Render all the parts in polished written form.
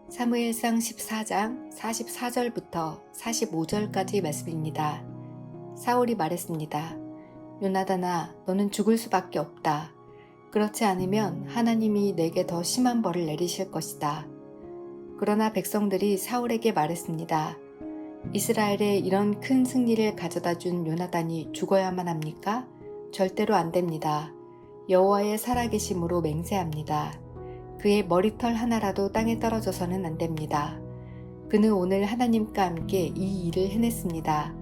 사무엘상 14장 44절부터 45절까지 말씀입니다. 사울이 말했습니다. 요나단아, 너는 죽을 수밖에 없다. 그렇지 않으면 하나님이 내게 더 심한 벌을 내리실 것이다. 그러나 백성들이 사울에게 말했습니다. 이스라엘에 이런 큰 승리를 가져다 준 요나단이 죽어야만 합니까? 절대로 안 됩니다. 여호와의 살아계심으로 맹세합니다. 그의 머리털 하나라도 땅에 떨어져서는 안 됩니다. 그는 오늘 하나님과 함께 이 일을 해냈습니다.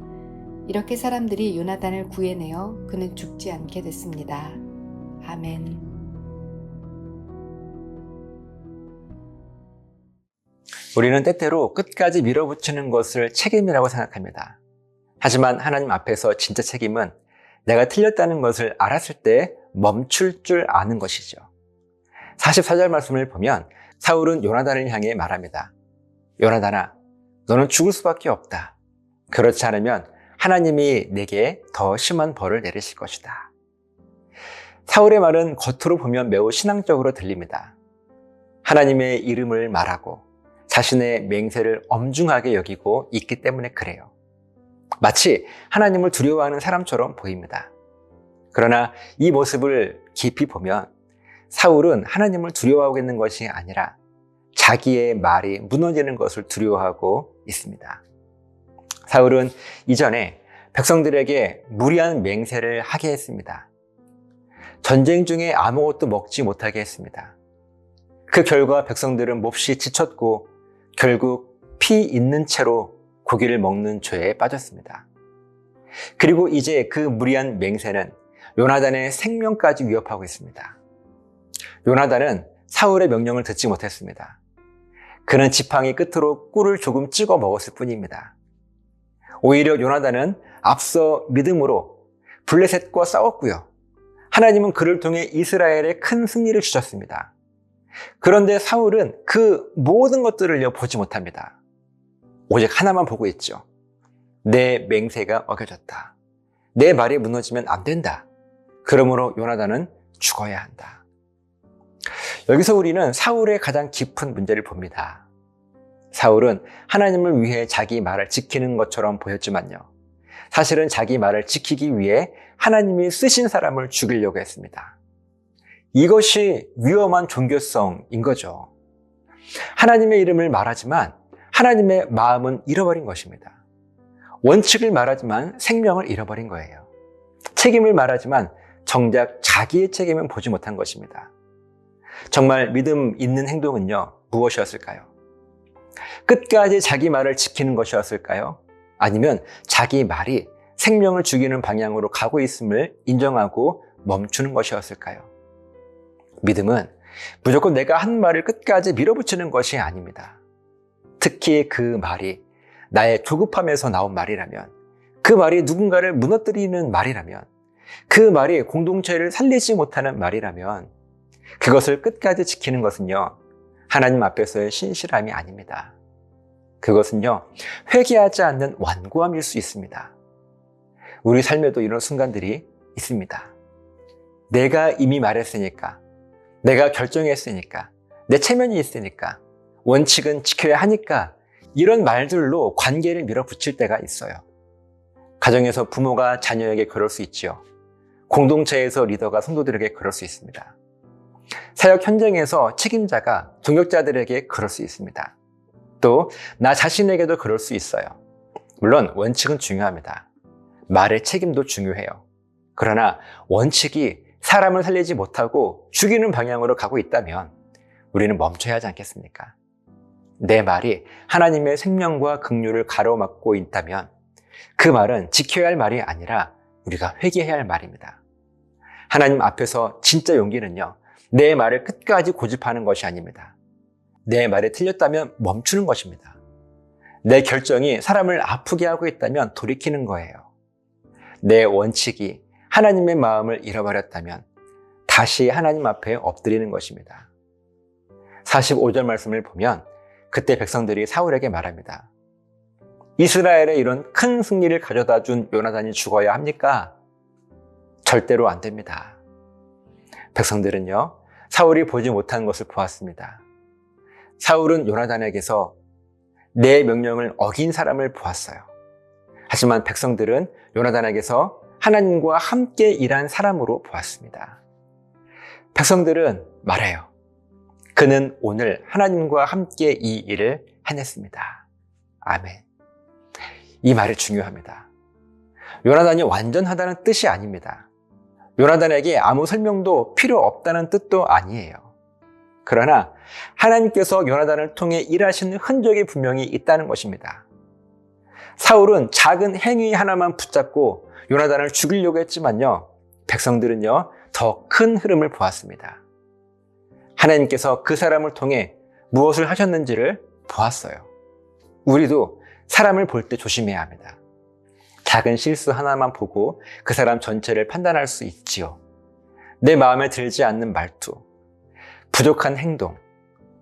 이렇게 사람들이 요나단을 구해내어 그는 죽지 않게 됐습니다. 아멘. 우리는 때때로 끝까지 밀어붙이는 것을 책임이라고 생각합니다. 하지만 하나님 앞에서 진짜 책임은 내가 틀렸다는 것을 알았을 때 멈출 줄 아는 것이죠. 44절 말씀을 보면 사울은 요나단을 향해 말합니다. 요나단아, 너는 죽을 수밖에 없다. 그렇지 않으면 하나님이 내게 더 심한 벌을 내리실 것이다. 사울의 말은 겉으로 보면 매우 신앙적으로 들립니다. 하나님의 이름을 말하고 자신의 맹세를 엄중하게 여기고 있기 때문에 그래요. 마치 하나님을 두려워하는 사람처럼 보입니다. 그러나 이 모습을 깊이 보면 사울은 하나님을 두려워하고 있는 것이 아니라 자기의 말이 무너지는 것을 두려워하고 있습니다. 사울은 이전에 백성들에게 무리한 맹세를 하게 했습니다. 전쟁 중에 아무것도 먹지 못하게 했습니다. 그 결과 백성들은 몹시 지쳤고 결국 피 있는 채로 고기를 먹는 죄에 빠졌습니다. 그리고 이제 그 무리한 맹세는 요나단의 생명까지 위협하고 있습니다. 요나단은 사울의 명령을 듣지 못했습니다. 그는 지팡이 끝으로 꿀을 조금 찍어 먹었을 뿐입니다. 오히려 요나단은 앞서 믿음으로 블레셋과 싸웠고요. 하나님은 그를 통해 이스라엘에 큰 승리를 주셨습니다. 그런데 사울은 그 모든 것들을 보지 못합니다. 오직 하나만 보고 있죠. 내 맹세가 어겨졌다. 내 말이 무너지면 안 된다. 그러므로 요나단은 죽어야 한다. 여기서 우리는 사울의 가장 깊은 문제를 봅니다. 사울은 하나님을 위해 자기 말을 지키는 것처럼 보였지만요. 사실은 자기 말을 지키기 위해 하나님이 쓰신 사람을 죽이려고 했습니다. 이것이 위험한 종교성인 거죠. 하나님의 이름을 말하지만 하나님의 마음은 잃어버린 것입니다. 원칙을 말하지만 생명을 잃어버린 거예요. 책임을 말하지만 정작 자기의 책임은 보지 못한 것입니다. 정말 믿음 있는 행동은요, 무엇이었을까요? 끝까지 자기 말을 지키는 것이었을까요? 아니면 자기 말이 생명을 죽이는 방향으로 가고 있음을 인정하고 멈추는 것이었을까요? 믿음은 무조건 내가 한 말을 끝까지 밀어붙이는 것이 아닙니다. 특히 그 말이 나의 조급함에서 나온 말이라면, 그 말이 누군가를 무너뜨리는 말이라면, 그 말이 공동체를 살리지 못하는 말이라면 그것을 끝까지 지키는 것은요, 하나님 앞에서의 신실함이 아닙니다. 그것은요, 회개하지 않는 완고함일 수 있습니다. 우리 삶에도 이런 순간들이 있습니다. 내가 이미 말했으니까, 내가 결정했으니까, 내 체면이 있으니까, 원칙은 지켜야 하니까 이런 말들로 관계를 밀어붙일 때가 있어요. 가정에서 부모가 자녀에게 그럴 수 있지요. 공동체에서 리더가 성도들에게 그럴 수 있습니다. 사역 현장에서 책임자가 동역자들에게 그럴 수 있습니다. 또 나 자신에게도 그럴 수 있어요. 물론 원칙은 중요합니다. 말의 책임도 중요해요. 그러나 원칙이 사람을 살리지 못하고 죽이는 방향으로 가고 있다면 우리는 멈춰야 하지 않겠습니까? 내 말이 하나님의 생명과 긍휼을 가로막고 있다면 그 말은 지켜야 할 말이 아니라 우리가 회개해야 할 말입니다. 하나님 앞에서 진짜 용기는요, 내 말을 끝까지 고집하는 것이 아닙니다. 내 말이 틀렸다면 멈추는 것입니다. 내 결정이 사람을 아프게 하고 있다면 돌이키는 거예요. 내 원칙이 하나님의 마음을 잃어버렸다면 다시 하나님 앞에 엎드리는 것입니다. 45절 말씀을 보면 그때 백성들이 사울에게 말합니다. 이스라엘에 이런 큰 승리를 가져다 준 요나단이 죽어야 합니까? 절대로 안 됩니다. 백성들은요, 사울이 보지 못한 것을 보았습니다. 사울은 요나단에게서 내 명령을 어긴 사람을 보았어요. 하지만 백성들은 요나단에게서 하나님과 함께 일한 사람으로 보았습니다. 백성들은 말해요. 그는 오늘 하나님과 함께 이 일을 해냈습니다. 아멘. 이 말이 중요합니다. 요나단이 완전하다는 뜻이 아닙니다. 요나단에게 아무 설명도 필요 없다는 뜻도 아니에요. 그러나 하나님께서 요나단을 통해 일하시는 흔적이 분명히 있다는 것입니다. 사울은 작은 행위 하나만 붙잡고 요나단을 죽이려고 했지만요, 백성들은요, 더 큰 흐름을 보았습니다. 하나님께서 그 사람을 통해 무엇을 하셨는지를 보았어요. 우리도 사람을 볼 때 조심해야 합니다. 작은 실수 하나만 보고 그 사람 전체를 판단할 수 있지요. 내 마음에 들지 않는 말투, 부족한 행동,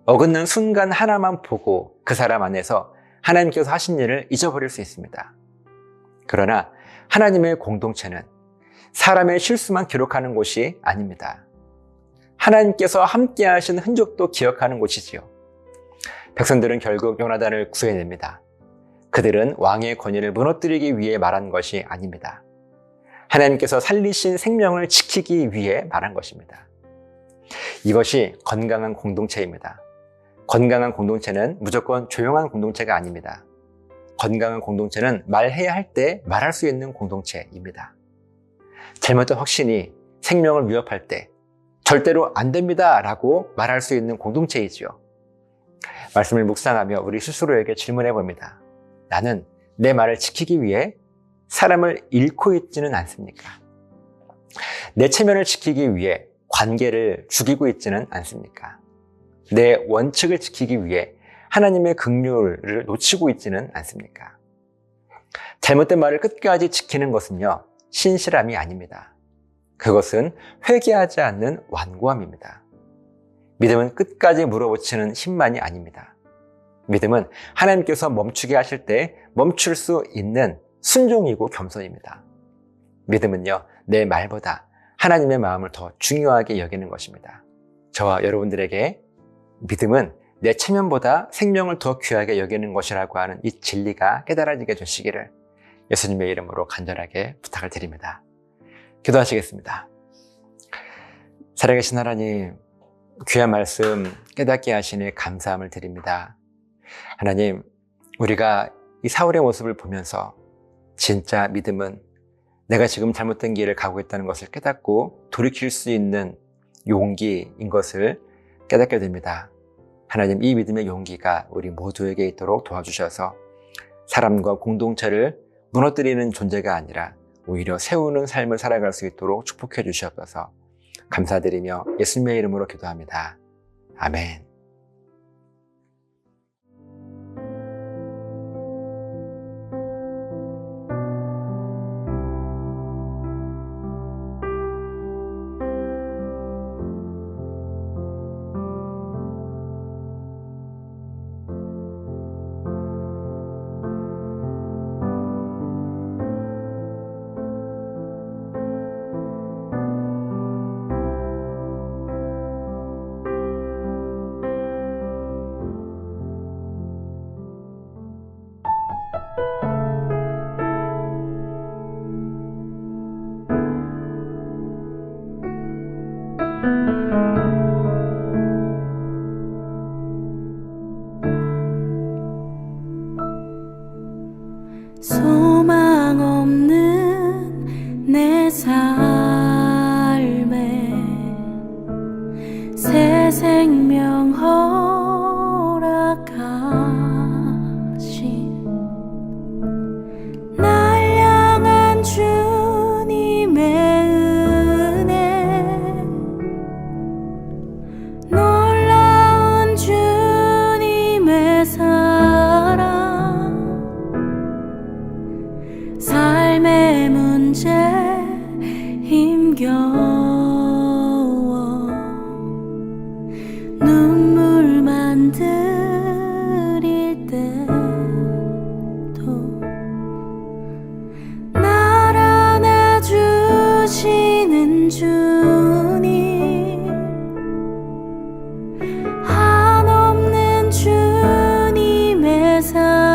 어긋난 순간 하나만 보고 그 사람 안에서 하나님께서 하신 일을 잊어버릴 수 있습니다. 그러나 하나님의 공동체는 사람의 실수만 기록하는 곳이 아닙니다. 하나님께서 함께 하신 흔적도 기억하는 곳이지요. 백성들은 결국 요나단을 구해냅니다. 그들은 왕의 권위를 무너뜨리기 위해 말한 것이 아닙니다. 하나님께서 살리신 생명을 지키기 위해 말한 것입니다. 이것이 건강한 공동체입니다. 건강한 공동체는 무조건 조용한 공동체가 아닙니다. 건강한 공동체는 말해야 할 때 말할 수 있는 공동체입니다. 잘못된 확신이 생명을 위협할 때 절대로 안 됩니다 라고 말할 수 있는 공동체이지요. 말씀을 묵상하며 우리 스스로에게 질문해 봅니다. 나는 내 말을 지키기 위해 사람을 잃고 있지는 않습니까? 내 체면을 지키기 위해 관계를 죽이고 있지는 않습니까? 내 원칙을 지키기 위해 하나님의 긍휼을 놓치고 있지는 않습니까? 잘못된 말을 끝까지 지키는 것은요, 신실함이 아닙니다. 그것은 회개하지 않는 완고함입니다. 믿음은 끝까지 물어붙이는 힘만이 아닙니다. 믿음은 하나님께서 멈추게 하실 때 멈출 수 있는 순종이고 겸손입니다. 믿음은요, 내 말보다 하나님의 마음을 더 중요하게 여기는 것입니다. 저와 여러분들에게 믿음은 내 체면보다 생명을 더 귀하게 여기는 것이라고 하는 이 진리가 깨달아지게 해주시기를 예수님의 이름으로 간절하게 부탁을 드립니다. 기도하시겠습니다. 살아계신 하나님, 귀한 말씀 깨닫게 하시니 감사함을 드립니다. 하나님, 우리가 이 사울의 모습을 보면서 진짜 믿음은 내가 지금 잘못된 길을 가고 있다는 것을 깨닫고 돌이킬 수 있는 용기인 것을 깨닫게 됩니다. 하나님, 이 믿음의 용기가 우리 모두에게 있도록 도와주셔서 사람과 공동체를 무너뜨리는 존재가 아니라 오히려 세우는 삶을 살아갈 수 있도록 축복해 주시옵소서. 감사드리며 예수님의 이름으로 기도합니다. 아멘. 소망 없는 내 삶에 새 생명 허락하신 날 향한 주님의 은혜, 놀라운 주님의 사랑, 삶의 문제 사랑